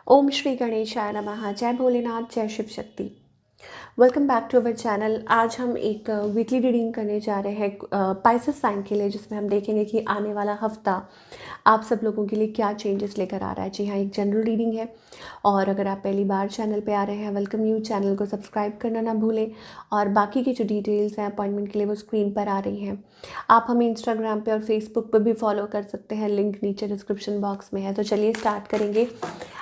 ओम श्री गणेशाय नमः। जय भोलेनाथ, जय Shiv Shakti. Welcome back to our channel. आज हम एक वीकली रीडिंग करने जा रहे हैं पाइसेस साइन के लिए, जिसमें हम देखेंगे कि आने वाला हफ्ता आप सब लोगों के लिए क्या चेंजेस लेकर आ रहा है। जी हाँ, एक जनरल रीडिंग है। और अगर आप पहली बार चैनल पे आ रहे हैं, वेलकम यू। चैनल को सब्सक्राइब करना ना भूलें। और बाकी की जो डिटेल्स हैं अपॉइंटमेंट के लिए, वो स्क्रीन पर आ रही हैं। आप हमें इंस्टाग्राम पे और फेसबुक पे भी फॉलो कर सकते हैं, लिंक नीचे डिस्क्रिप्शन बॉक्स में है। तो चलिए स्टार्ट करेंगे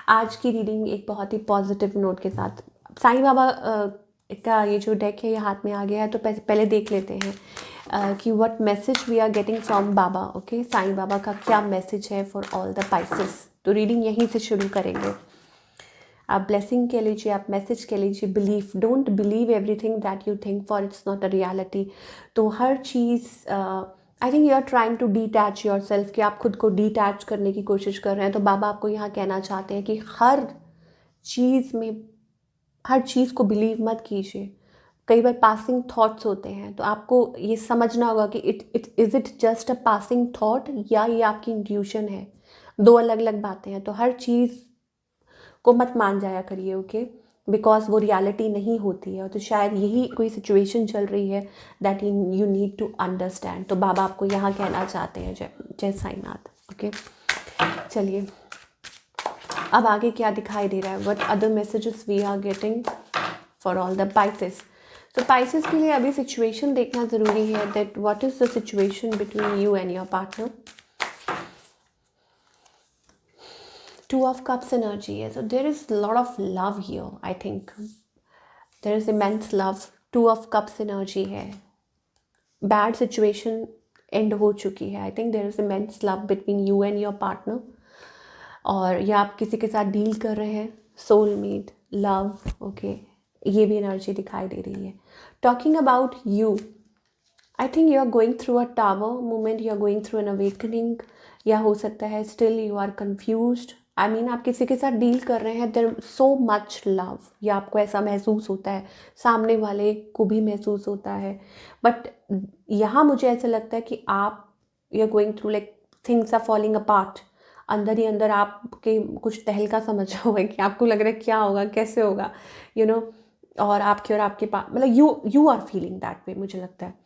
आज की रीडिंग एक बहुत ही पॉजिटिव नोट के साथ। साईं बाबा का ये जो डेक है ये हाथ में आ गया है, तो पहले देख लेते हैं कि what message we are getting from Baba. Okay, Sai Baba का क्या मैसेज है फॉर ऑल द पाइसेस। तो रीडिंग यहीं से शुरू करेंगे। आप ब्लेसिंग के लीजिए, आप मैसेज के लीजिए। Believe, don't believe everything that you think, for it's not a reality. तो हर चीज़ I think you are trying to detach yourself, कि आप खुद को डिटैच करने की कोशिश कर रहे हैं। तो बाबा आपको यहाँ कहना चाहते हैं कि चीज़ में हर चीज़ को बिलीव मत कीजिए। कई बार पासिंग थॉट्स होते हैं, तो आपको ये समझना होगा कि it just a passing thought, या ये आपकी इंट्यूशन है। दो अलग अलग बातें हैं। तो हर चीज़ को मत मान जाया करिए, ओके, बिकॉज वो रियलिटी नहीं होती है। तो शायद यही कोई सिचुएशन चल रही है that you need to understand. तो बाबा आपको यहाँ कहना चाहते हैं। जय जय साईनाथ। ओके, चलिए अब आगे क्या दिखाई दे रहा है। What other messages we are getting for all the pieces. तो पाइसेस के लिए अभी सिचुएशन देखना ज़रूरी है, that what is the situation between you and your partner. Two of Cups energy है, so there is a lot of love here. I think there is immense love. Two of Cups energy है, bad situation end हो चुकी है। I think there is immense love between you and your partner, और या आप किसी के साथ डील कर रहे हैं, सोलमेट, लव। ओके, ये भी एनर्जी दिखाई दे रही है। Talking about you, I think you are going through a tower moment, you are going through an awakening, या हो सकता है still you are confused. I mean आप किसी के साथ डील कर रहे हैं, देयर सो मच लव, या आपको ऐसा महसूस होता है, सामने वाले को भी महसूस होता है। बट यहाँ मुझे ऐसा लगता है कि आप you are going through like things are falling apart. अंदर ही अंदर आपके कुछ तहलका समझ हुआ है, कि आपको लग रहा है क्या होगा, कैसे होगा, यू नो। और आपके पास मतलब you are feeling that way, मुझे लगता है।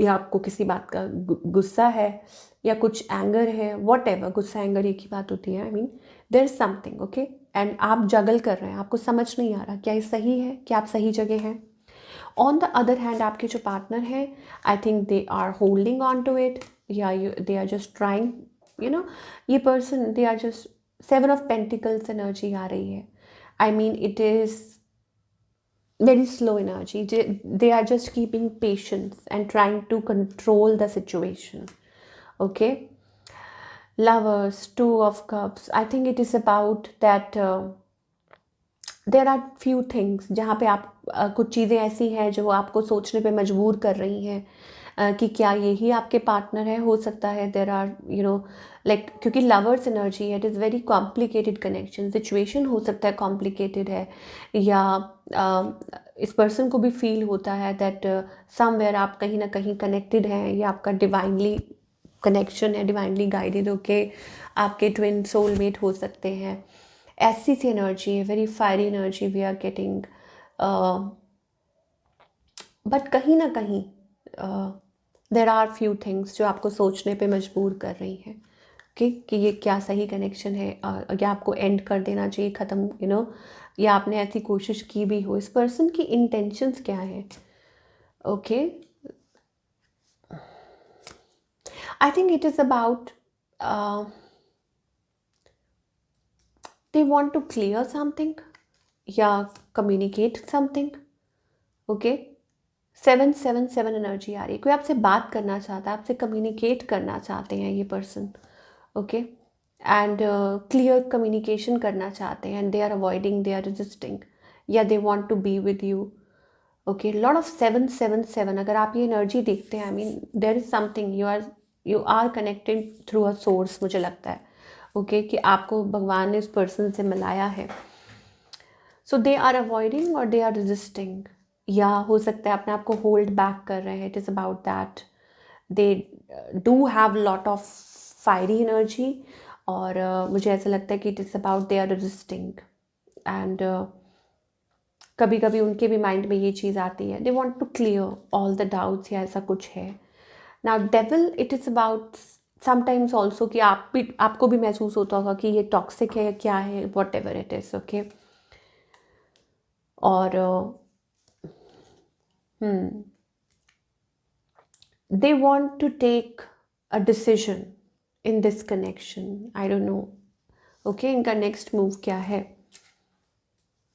या आपको किसी बात का गुस्सा है, या कुछ एंगर है, वॉट एवर। गुस्सा एंगर एक ही बात होती है। I mean there is something, okay, and आप जगल कर रहे हैं, आपको समझ नहीं आ रहा क्या ये सही है, क्या आप सही जगह हैं। ऑन द अदर हैंड आपके जो पार्टनर हैं, I think they are holding on to it, या they are just trying, you know. ये person, they are just, 7 of Pentacles energy आ रही है। I mean it is very slow energy. They are just keeping patience and trying to control the situation. Okay, lovers, 2 of Cups. I think it is about that there are few things जहाँ पे आप कुछ चीज़ें ऐसी हैं जो आपको सोचने पे मजबूर कर रही हैं, कि क्या यही आपके पार्टनर है। हो सकता है there are you know like, क्योंकि लवर्स एनर्जी है, it is very complicated connection. Situation हो सकता है कॉम्प्लिकेटेड है, या इस पर्सन को भी फील होता है दैट समवेयर आप कहीं ना कहीं कनेक्टेड हैं, या आपका डिवाइनली कनेक्शन है, डिवाइनली गाइडेड होके आपके ट्विन सोलमेट हो सकते हैं। ऐसी सी एनर्जी है, very fiery energy we are getting. But कहीं ना कहीं देर आर फ्यू थिंग्स जो आपको सोचने पे मजबूर कर रही हैं, कि ये क्या सही कनेक्शन है, या आपको एंड कर देना चाहिए, ख़त्म, यू नो, या आपने ऐसी कोशिश की भी हो। इस पर्सन की इंटेंशंस क्या है? Okay, I think it is about they want to clear something, या communicate something. ओके, 777 एनर्जी आ रही है। कोई आपसे बात करना चाहता है, आपसे कम्युनिकेट करना चाहते हैं ये person, okay, and clear communication करना चाहते हैं, and they are avoiding, they are resisting, या they want to be with you. Okay, lot of 777। अगर आप ये एनर्जी देखते हैं, I mean there is something, you are connected through a source, मुझे लगता है। ओके, कि आपको भगवान ने इस पर्सन से मिलाया है। सो दे आर अवॉइडिंग और दे आर रेजिस्टिंग, या हो सकता है अपने आप को होल्ड बैक कर रहे हैं। It is about that they do have lot of fiery energy, और मुझे ऐसा लगता है कि it is about they are resisting and कभी कभी उनके भी माइंड में ये चीज़ आती है, they want to clear all the doubts या ऐसा कुछ है. Now devil, it is about sometimes also कि आपको भी महसूस होता होगा कि ये टॉक्सिक है या क्या है, what ever it is. Okay. और they want to take a decision in this connection. I don't know. Okay, इनका next move क्या है?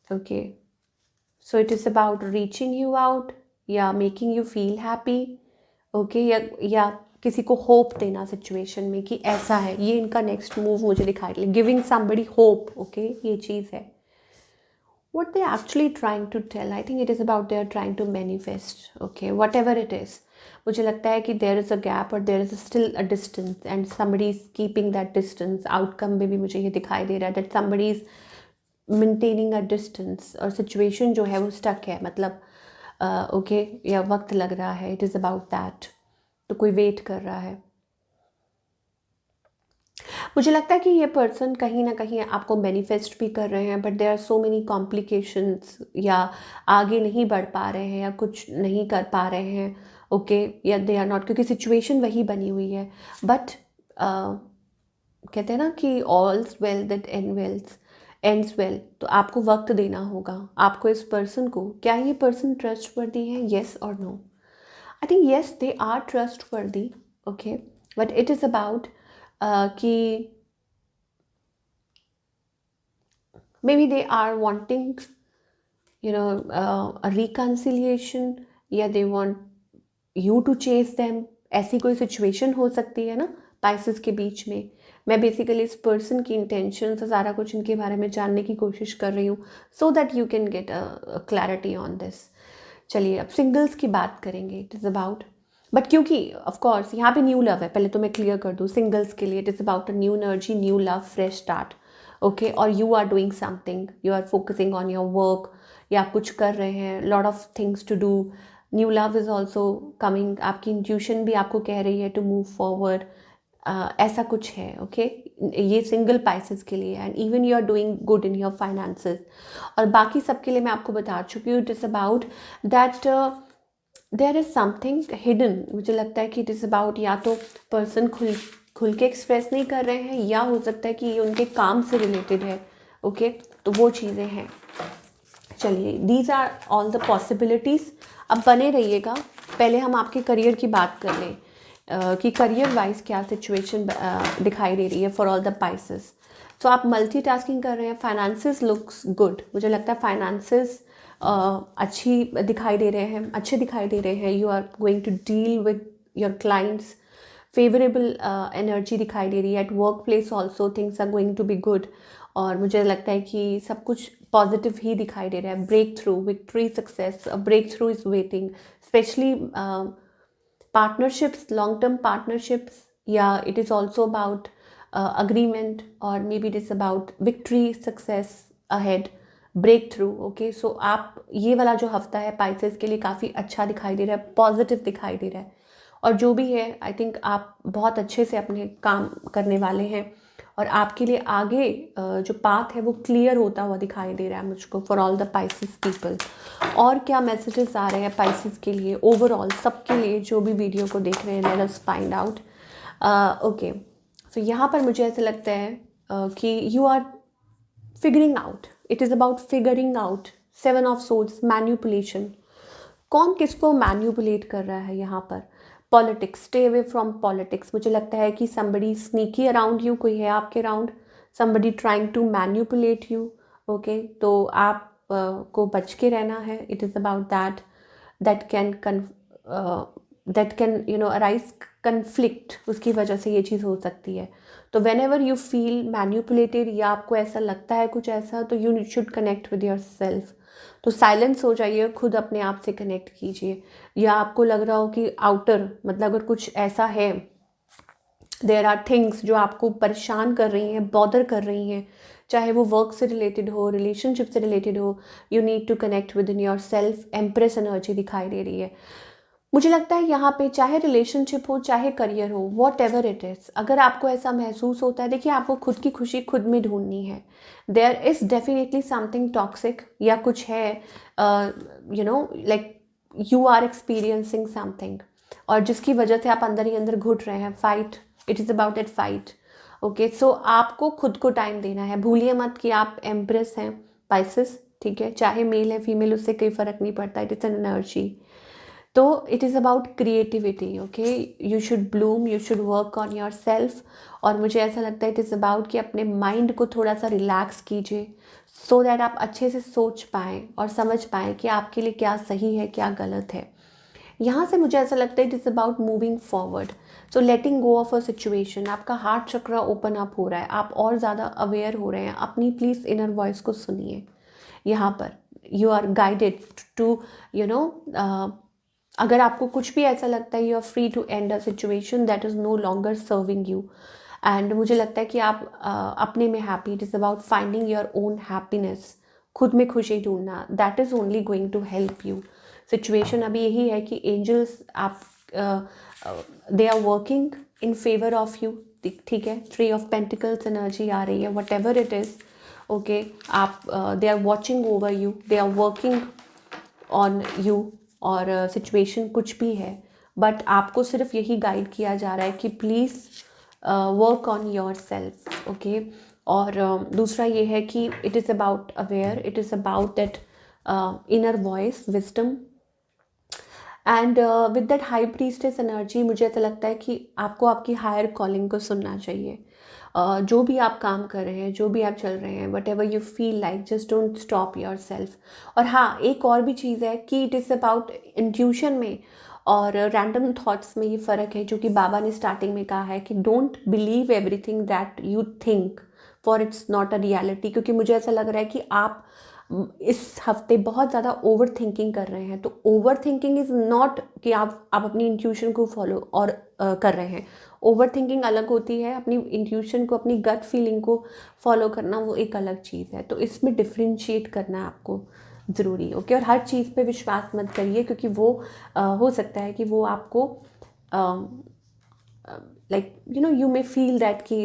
Okay, so it is about reaching you out या making you feel happy. Okay, या किसी को hope देना situation में कि ऐसा है, ये इनका next move मुझे दिखाई दे, giving somebody hope. Okay, ये चीज़ है. What they actually trying to tell, I think it is about they are trying to manifest. Okay, whatever it is. मुझे लगता है कि there is a gap और there is still a distance and somebody is keeping that distance. Outcome में भी मुझे ये दिखाई दे रहा है that somebody is maintaining a distance और situation जो है वो stuck है, मतलब okay, या वक्त लग रहा है. It is about that. तो कोई wait कर रहा है. मुझे लगता है कि ये पर्सन कहीं ना कहीं आपको मैनिफेस्ट भी कर रहे हैं, but there are so many complications, या आगे नहीं बढ़ पा रहे हैं या कुछ नहीं कर पा रहे हैं. ओके, या दे आर नॉट, क्योंकि सिचुएशन वही बनी हुई है. बट कहते हैं ना कि ऑल्स वेल दैट एंड्स वेल. तो आपको वक्त देना होगा आपको इस पर्सन को. क्या ये पर्सन ट्रस्टवर्दी है? येस और no? I think yes, they are trustworthy. Okay, but it is about कि maybe they are wanting a reconciliation, या they want you to chase them. ऐसी कोई सिचुएशन हो सकती है ना पाइसेस के बीच में. मैं बेसिकली इस पर्सन की इंटेंशन से सारा कुछ इनके बारे में जानने की कोशिश कर रही हूँ, so that you can get a clarity on this. चलिए अब सिंगल्स की बात करेंगे. इट इज़ अबाउट, बट क्योंकि ऑफकोर्स यहाँ पे न्यू लव है, पहले तो मैं क्लियर कर दूँ. सिंगल्स के लिए it is about a new energy, new love, fresh start. Okay, और you are doing something, you are focusing on your work, या आप कुछ कर रहे हैं, lot of things to do. New love is also coming. आपकी intuition भी आपको कह रही है टू मूव फॉरवर्ड. ऐसा कुछ है. ओके, ये सिंगल पाइसेस के लिए. And even you are doing good in your finances. और बाकी सबके लिए मैं आपको बता चुकी हूँ. It is about that there is something hidden. मुझे लगता है कि इट इज़ अबाउट, या तो पर्सन खुल के एक्सप्रेस नहीं कर रहे हैं, या हो सकता है कि ये उनके काम से रिलेटेड है. ओके, तो वो चीज़ें हैं. चलिए, these are all the possibilities. अब बने रहिएगा. पहले हम आपके करियर की बात कर लें कि करियर वाइज क्या सिचुएशन दिखाई दे रही है फॉर ऑल द पाइसेस. तो आप मल्टीटास्किंग कर रहे हैं. Finances looks good. मुझे लगता है फाइनेंसेस अच्छी दिखाई दे रहे हैं, अच्छे दिखाई दे रहे हैं. You are going to deal with your clients. Favourable energy दिखाई दे रही है. At work place also things are going to be good. और मुझे लगता है कि सब कुछ पॉजिटिव ही दिखाई दे रहा है. Breakthrough, victory, success. Breakthrough is waiting, specially partnerships, long-term partnerships. Yeah, it is also about agreement, or maybe it is about victory, success ahead, breakthrough. Okay, so आप ये वाला जो हफ्ता है पाइसेस के लिए काफ़ी अच्छा दिखाई दे रहा है, पॉजिटिव दिखाई दे रहा है. और जो भी है, आई थिंक आप बहुत अच्छे से अपने काम करने वाले हैं, और आपके लिए आगे जो पाथ है वो क्लियर होता हुआ दिखाई दे रहा है मुझको for all the Pisces people. और क्या मैसेजेस आ रहे हैं पाइसेस के लिए ओवरऑल सबके लिए जो भी वीडियो को देख रहे हैं? Let us find out. Okay, so यहाँ पर मुझे ऐसा लगता है कि you are figuring out. It is about figuring out. 7 of swords, manipulation. कौन किसको मैन्युपुलेट कर रहा है यहाँ पर? Politics, stay away from politics. मुझे लगता है कि somebody sneaky around you, कोई है आपके around, somebody trying to manipulate you. Okay, तो आप को बच के रहना है. It is about that can arise conflict. उसकी वजह से ये चीज़ हो सकती है. तो whenever you feel manipulated, या आपको ऐसा लगता है कुछ ऐसा, तो you should connect with yourself. तो साइलेंस हो जाइए, खुद अपने आप से कनेक्ट कीजिए. या आपको लग रहा हो कि आउटर, मतलब अगर कुछ ऐसा है, देयर आर थिंग्स जो आपको परेशान कर रही हैं, बॉदर कर रही हैं, चाहे वो वर्क से रिलेटेड हो, रिलेशनशिप से रिलेटेड हो, you need to connect within yourself. Empress energy दिखाई दे रही है. मुझे लगता है यहाँ पे चाहे रिलेशनशिप हो चाहे करियर हो, वॉट एवर इट इज़, अगर आपको ऐसा महसूस होता है, देखिए आपको खुद की खुशी खुद में ढूंढनी है। There is definitely something toxic या कुछ है, like you are experiencing something, और जिसकी वजह से आप अंदर ही अंदर घुट रहे हैं। Fight, it is about that fight. Okay, so आपको खुद को टाइम देना है। भूलिए मत कि आप एम्प्रेस हैं, पाइसेस, ठीक है, चाहे मेल है फीमेल, उससे कोई फ़र्क नहीं पड़ता, इट इज़ एन एनर्जी। तो it is about creativity. Okay, you should Bloom, you should work on your self. और मुझे ऐसा लगता है इट इज़ अबाउट कि अपने माइंड को थोड़ा सा रिलैक्स कीजिए, सो दैट आप अच्छे से सोच पाएँ और समझ पाएँ कि आपके लिए क्या सही है क्या गलत है। यहाँ से मुझे ऐसा लगता है it is about moving forward, so letting go of a situation. आपका हार्ट चक्र ओपन अप हो रहा है, आप और ज़्यादा अवेयर हो रहे हैं। अपनी प्लीज़ इनर वॉइस को सुनिए। यहाँ पर you are guided to, you know, अगर आपको कुछ भी ऐसा लगता है, you are free to end a situation that is no longer serving you. And मुझे लगता है कि आप अपने में happy, it is about finding your own happiness, खुद में खुशी ढूंढना, that is only going to help you. Situation अभी यही है कि एंजल्स आप they are working in favour of you, ठीक है। 3 ऑफ पेंटिकल्स एनर्जी आ रही है, whatever it is. Okay, आप they are watching over you, they are working on you. और सिचुएशन कुछ भी है, बट आपको सिर्फ यही गाइड किया जा रहा है कि please work on your self. Okay, और दूसरा ये है कि it is about aware, it is about that inner voice, wisdom. And with that high priestess energy, मुझे ऐसा लगता है कि आपको आपकी हायर कॉलिंग को सुनना चाहिए। जो भी आप काम कर रहे हैं, जो भी आप चल रहे हैं, what ever you feel like, just don't stop your self. और हाँ, एक और भी चीज़ है कि इट इज़ अबाउट इंट्यूशन में और रैंडम थॉट्स में ये फ़र्क है, जो कि बाबा ने स्टार्टिंग में कहा है कि don't believe everything that you think, for it's not a reality. क्योंकि मुझे ऐसा लग रहा है कि आप इस हफ्ते बहुत ज़्यादा ओवर थिंकिंग कर रहे हैं। तो ओवर थिंकिंग इज़ नॉट कि आप अपनी इंट्यूशन को फॉलो और कर रहे हैं। ओवर थिंकिंग अलग होती है, अपनी इंट्यूशन को, अपनी गट फीलिंग को फॉलो करना वो एक अलग चीज़ है। तो इसमें डिफ्रेंशिएट करना है आपको ज़रूरी। ओके, और हर चीज़ पे विश्वास मत करिए, क्योंकि वो हो सकता है कि वो आपको like you may feel that कि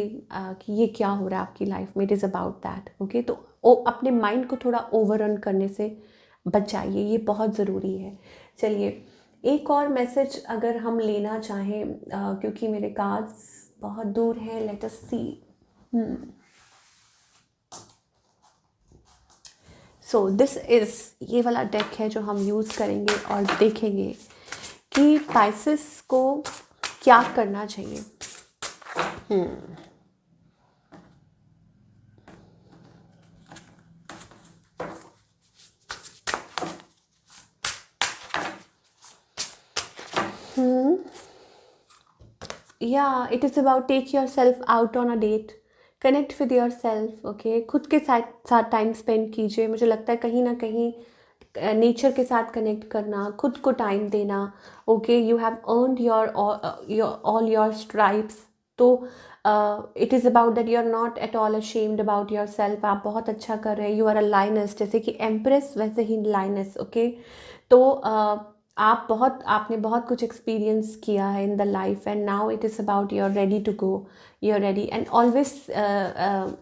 ये क्या हो रहा है आपकी लाइफ में, it is about that. Okay, तो अपने माइंड को थोड़ा ओवर रन करने से बचाइए, ये बहुत ज़रूरी है। चलिए, एक और मैसेज अगर हम लेना चाहें, क्योंकि मेरे कार्ड्स बहुत दूर हैं, let us see. So this is, ये वाला डेक है जो हम यूज़ करेंगे और देखेंगे कि पाइसेस को क्या करना चाहिए। Yeah, it is about take yourself out on a date, connect with yourself. Okay, खुद के साथ साथ टाइम स्पेंड कीजिए। मुझे लगता है कहीं ना कहीं नेचर के साथ कनेक्ट करना, खुद को टाइम देना। Okay, you have earned your all your stripes. तो it is about that you are not at all ashamed about yourself. आप बहुत अच्छा कर रहे हैं, यू आर अ लाइनस, जैसे कि एम्प्रेस वैसे ही लाइनस। ओके, तो आपने बहुत कुछ एक्सपीरियंस किया है in the life, and now it is about you are ready to go, you are ready, and always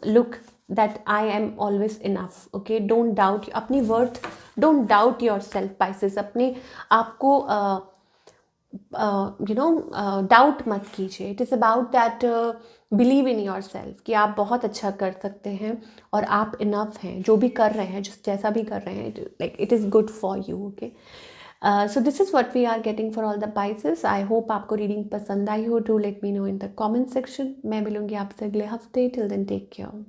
look that I am always enough. Okay, don't doubt अपनी worth, don't doubt yourself Pisces. अपने आपको doubt मत कीजिए। It is about that believe in yourself कि आप बहुत अच्छा कर सकते हैं और आप इनफ हैं, जो भी कर रहे हैं, जैसा भी कर रहे हैं, like it is good for you. Okay, so this is what we are getting for all the pieces. I hope आपको रीडिंग पसंद आई हो। Do let me know in the comment section. मैं मिलूंगी आपसे अगले हफ्ते। Till then take care.